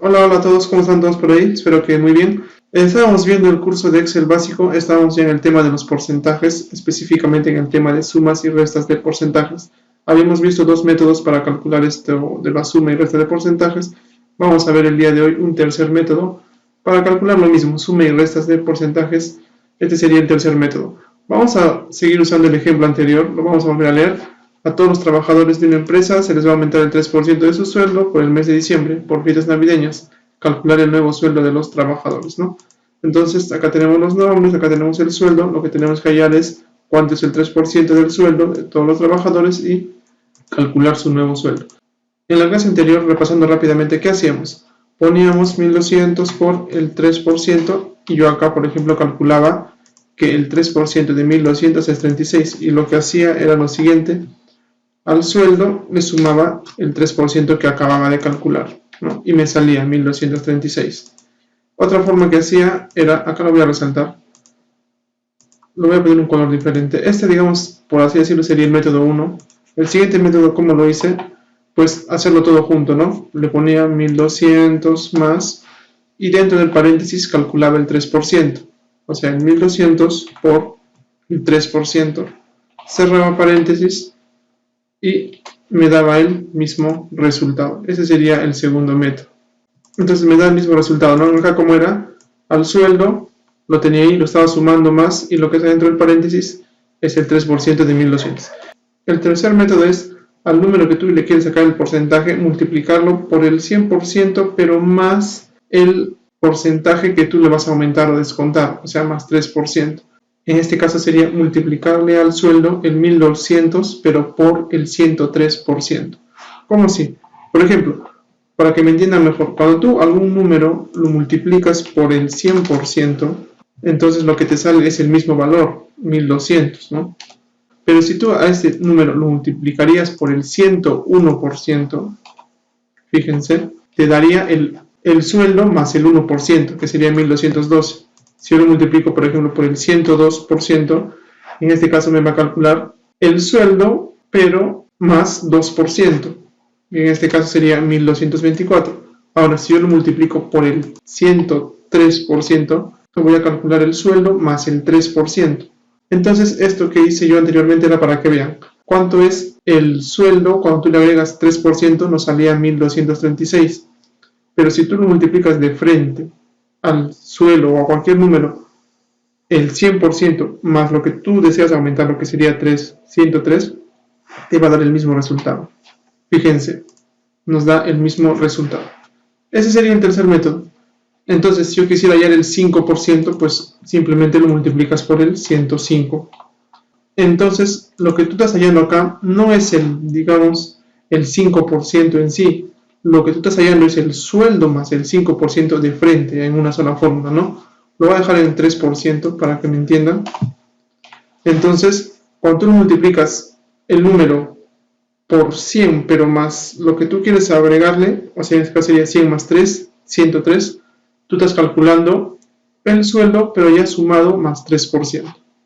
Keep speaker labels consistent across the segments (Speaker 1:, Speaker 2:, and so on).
Speaker 1: Hola, hola a todos, ¿cómo están todos por ahí? Espero que muy bien. Estábamos viendo el curso de Excel básico, estábamos ya en el tema de los porcentajes, específicamente en el tema de sumas y restas de porcentajes. Habíamos visto dos métodos para calcular esto de la suma y resta de porcentajes. Vamos a ver el día de hoy un tercer método para calcular lo mismo, suma y restas de porcentajes. Este sería el tercer método. Vamos a seguir usando el ejemplo anterior, lo vamos a volver a leer. A todos los trabajadores de una empresa se les va a aumentar el 3% de su sueldo por el mes de diciembre, por fiestas navideñas. Calcular el nuevo sueldo de los trabajadores, ¿no? Entonces, acá tenemos los nombres, acá tenemos el sueldo. Lo que tenemos que hallar es cuánto es el 3% del sueldo de todos los trabajadores y calcular su nuevo sueldo. En la clase anterior, repasando rápidamente, ¿qué hacíamos? Poníamos 1200 por el 3% y yo acá, por ejemplo, calculaba que el 3% de 1200 es 36 y lo que hacía era lo siguiente. Al sueldo le sumaba el 3% que acababa de calcular, ¿no? Y me salía 1236. Otra forma que hacía era, acá lo voy a resaltar, lo voy a poner un color diferente. Este, digamos, por así decirlo, sería el método 1. El siguiente método, ¿cómo lo hice? Pues hacerlo todo junto, ¿no? Le ponía 1200 más y dentro del paréntesis calculaba el 3%. O sea, el 1200 por el 3%. Cerraba paréntesis y me daba el mismo resultado. Ese sería el segundo método. Entonces me da el mismo resultado, ¿no? Acá como era, al sueldo lo tenía ahí, lo estaba sumando más y lo que está dentro del paréntesis es el 3% de 1200. El tercer método es al número que tú le quieres sacar el porcentaje, multiplicarlo por el 100%, pero más el porcentaje que tú le vas a aumentar o descontar, o sea, más 3%. En este caso sería multiplicarle al sueldo el 1200, pero por el 103%. ¿Cómo así? Por ejemplo, para que me entiendan mejor, cuando tú algún número lo multiplicas por el 100%, entonces lo que te sale es el mismo valor, 1200, ¿no? Pero si tú a este número lo multiplicarías por el 101%, fíjense, te daría el sueldo más el 1%, que sería 1212. Si yo lo multiplico, por ejemplo, por el 102%, en este caso me va a calcular el sueldo, pero más 2%. En este caso sería 1224. Ahora, si yo lo multiplico por el 103%, voy a calcular el sueldo más el 3%. Entonces, esto que hice yo anteriormente era para que vean cuánto es el sueldo. Cuando tú le agregas 3%, nos salía 1236. Pero si tú lo multiplicas de frente al suelo o a cualquier número, el 100% más lo que tú deseas aumentar, lo que sería 103, te va a dar el mismo resultado. Fíjense, nos da el mismo resultado. Ese sería el tercer método. Entonces, si yo quisiera hallar el 5%, pues simplemente lo multiplicas por el 105. Entonces, lo que tú estás hallando acá no es digamos, el 5% en sí. Lo que tú estás hallando es el sueldo más el 5% de frente en una sola fórmula, ¿no? Lo voy a dejar en 3% para que me entiendan. Entonces, cuando tú multiplicas el número por 100, pero más lo que tú quieres agregarle, o sea, en este caso sería 100 más 3, 103, tú estás calculando el sueldo, pero ya sumado más 3%.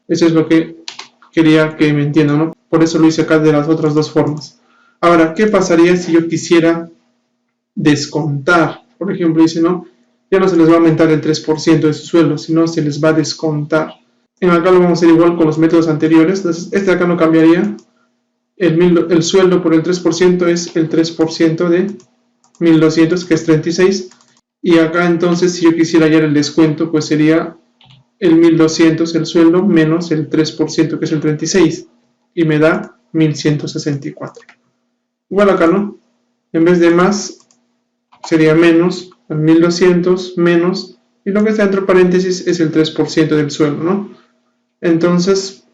Speaker 1: Eso es lo que quería que me entiendan, ¿no? Por eso lo hice acá de las otras dos formas. Ahora, ¿qué pasaría si yo quisiera descontar? Por ejemplo, dice, no, ya no se les va a aumentar el 3% de su sueldo, sino se les va a descontar. En acá lo vamos a hacer igual con los métodos anteriores. Entonces, este de acá no cambiaría. El sueldo por el 3% es el 3% de 1200, que es 36. Y acá entonces, si yo quisiera hallar el descuento, pues sería el 1200 el sueldo menos el 3%, que es el 36. Y me da 1164. Igual acá, ¿no? En vez de más, sería menos el 1200 menos, y lo que está entre paréntesis es el 3% del sueldo, ¿no? Entonces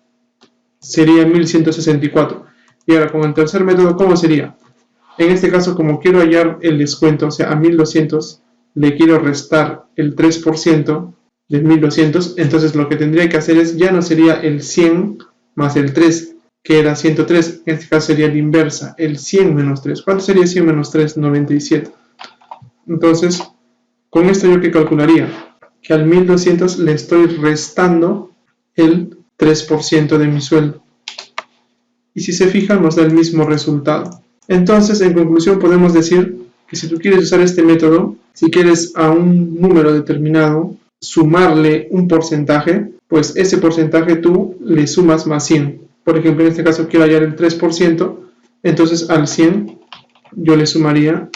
Speaker 1: sería 1164. Y ahora con el tercer método, ¿cómo sería? En este caso, como quiero hallar el descuento, o sea, a 1200 le quiero restar el 3% de 1200, entonces lo que tendría que hacer es, ya no sería el 100 más el 3, que era 103, en este caso sería la inversa, el 100 menos 3. ¿Cuánto sería 100 menos 3? 97. Entonces, con esto yo que calcularía que al 1200 le estoy restando el 3% de mi sueldo. Y si se fijan, nos da el mismo resultado. Entonces, en conclusión, podemos decir que si tú quieres usar este método, Si quieres a un número determinado sumarle un porcentaje, pues ese porcentaje tú le sumas más 100. Por ejemplo, en este caso quiero hallar el 3%, entonces al 100 yo le sumaría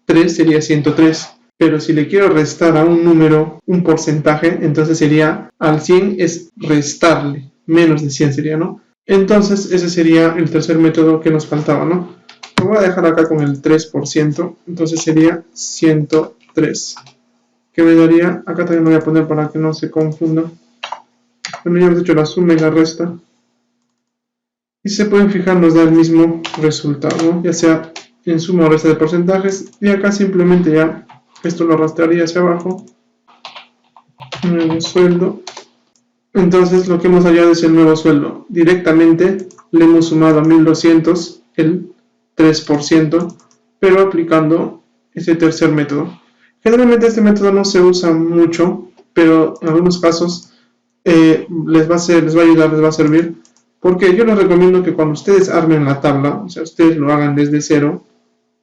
Speaker 1: 3, sería 103. Pero si le quiero restar a un número un porcentaje, entonces sería al 100 es restarle, menos de 100 sería, ¿no? Entonces ese sería el tercer método que nos faltaba, ¿no? Lo voy a dejar acá con el 3%, entonces sería 103. Que me daría, acá también lo voy a poner para que no se confunda. Bueno, ya hemos hecho la suma y la resta. Y se pueden fijar, nos da el mismo resultado, ¿no? Ya sea en suma o resta de porcentajes. Y acá simplemente ya esto lo arrastraría hacia abajo. Nuevo sueldo. Entonces lo que hemos hallado es el nuevo sueldo. Directamente le hemos sumado a 1200 el 3%, pero aplicando ese tercer método. Generalmente este método no se usa mucho, pero en algunos casos les va a ayudar, les va a servir, porque yo les recomiendo que cuando ustedes armen la tabla, o sea, ustedes lo hagan desde cero,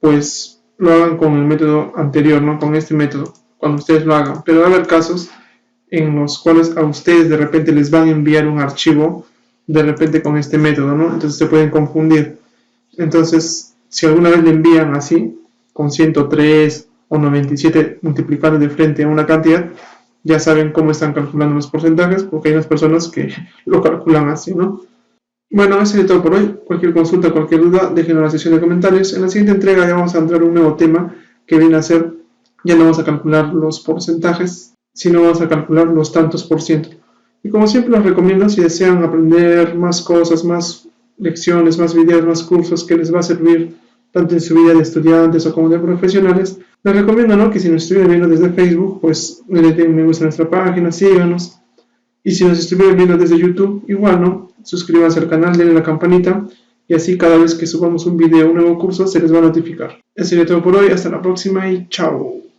Speaker 1: pues lo hagan con el método anterior, ¿no? Con este método, cuando ustedes lo hagan. Pero va a haber casos en los cuales a ustedes de repente les van a enviar un archivo de repente con este método, ¿no? Entonces se pueden confundir. Entonces, si alguna vez le envían así, con 103 o 97 multiplicando de frente a una cantidad, ya saben cómo están calculando los porcentajes, porque hay unas personas que lo calculan así, ¿no? Bueno, eso es todo por hoy. Cualquier consulta, cualquier duda, déjenlo en la sección de comentarios. En la siguiente entrega ya vamos a entrar a un nuevo tema que viene a ser, ya no vamos a calcular los porcentajes, sino vamos a calcular los tantos por ciento. Y como siempre les recomiendo, si desean aprender más cosas, más lecciones, más videos, más cursos que les va a servir tanto en su vida de estudiantes o como de profesionales, les recomiendo, ¿no?, que si nos estuvieran viendo desde Facebook, pues le den me gusta a nuestra página, síganos. Y si nos estuvieran viendo desde YouTube, igual, ¿no? Suscríbanse al canal, denle la campanita y así cada vez que subamos un video o un nuevo curso se les va a notificar. Eso sería todo por hoy, hasta la próxima y chao.